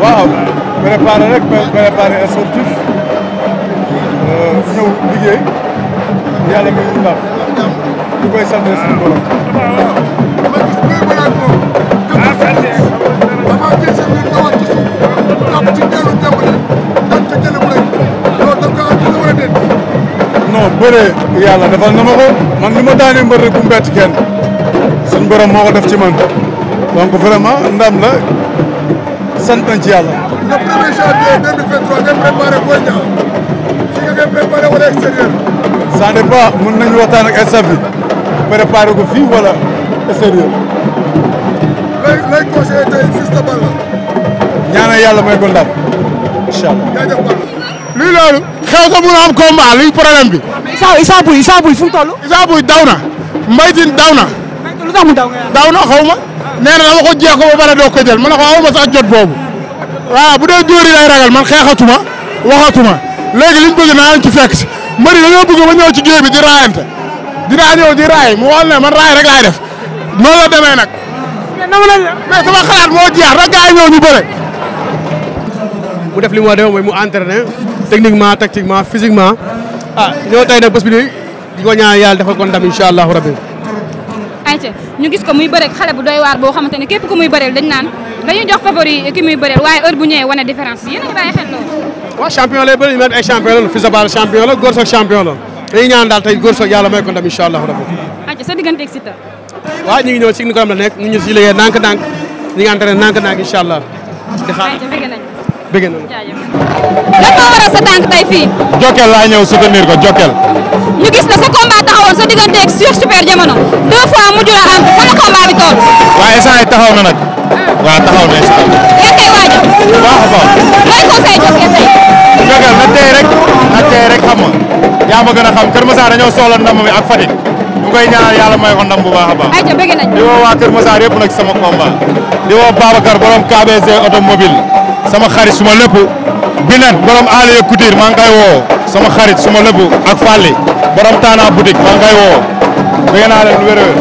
waaw préparé rek préparé sportif ñëw liggéey yàlla may ñu ndam ñu koy sant suñu borom. non bëree yàlla defal na ma ko man ni ma daanee mbër rek bu mbett kenn suñu borom moo ko def ci man donc vraiment ndam la sant nañ ci yàlla. le 1er janvier 2023 ngeen préparé Boy Niang fi nga koy préparé wala extérieur. ça dépend mën nañu waxtaan ak staff bi préparé ko fii wala extérieur. lay conseillé tey Fils de Balla. ñaanal yàlla may ko ndam incha allah. jaajëf Balla. luy loolu. xew sa mun a am combat luy problème bi. Issa Pouye fu mu toll. Issa Pouye daw na. Mbaye Tine daw na. lu tax mu daw nga daw na xaw ma. nee na dama ko jeex ko ba pare doo ko jël ma ne ko aw ma sax jot boobu. waaw bu dee dóor yi lay ragal man xeexatuma waxatuma léegi liñ bëgg naa leen ci fekk si mbëri dañoo bëgg ba ñëw ci géej bi di raayante dinaa ñëw di raay mu xool ne man raay rek laay def noonu la demee nag. mais sama xalaat moo jeex rek gars yi ñëw ñu bëre. mu def li mu war a def mooy mu entraîné techniquement tactiquement physiquement ah ñoo tey nag bés bi di ko ñaan yàlla defal ko ndam incha allahu rabbi. ayca ñu gis ko muy bëreeg xale bu doy waar boo xamante ne képp ku muy bëreel dañ naan dañuy jox favori ki muy bëreel waaye heure bu ñëwee wane différence bi yéen a ngi bàyyi xel loolu. waaw champion lay bëri ñu mel ay champion la Fils de Balla champion la Góor Soog champion la dañuy ñaan daal tey Góor Soog yàlla may ko ndam incha allahu rabbi. ayca sa digganteeg Siteu. waaw ñu ngi ñëw ci ni ko am la nekk ñu ngi si liggéey ndànk-ndànk ñu ngi entraîné ndànk-ndànk incha allah. di xaar ayca bëgg nañu. bëgg nañu. jaajëf. lan moo waral sa tànk tey fii. Jokal laa ñëw soutenir ko Jokal. ñu gis na sa combat taxawoon sa digganteeg sur super jamono 2 fois mujj la am fan la combat bi toll. waaye instant yii taxaw na nag. waaw taxaw na instant yii. yaa ngi koy waajal. bu baax a baax. mooy conseil Jokal tey. Jokal na tey rek xam nga yaa ma gën a xam Kër Masar dañoo soxla ndam mi ak Fatick ñu koy ñaanal yàlla may ko ndam bu baax a baax. ayca bëgg nañu. di woo waa Kër Masar yëpp nag sama combat. di woo Babacar borom KBC automobile sama xarit suma lépp Binet borom Aliou Couture maa ngi koy woo sama xarit suma lépp ak Fally borom Tana boutique maa ngi koy woo bëgg naa leen wér-wér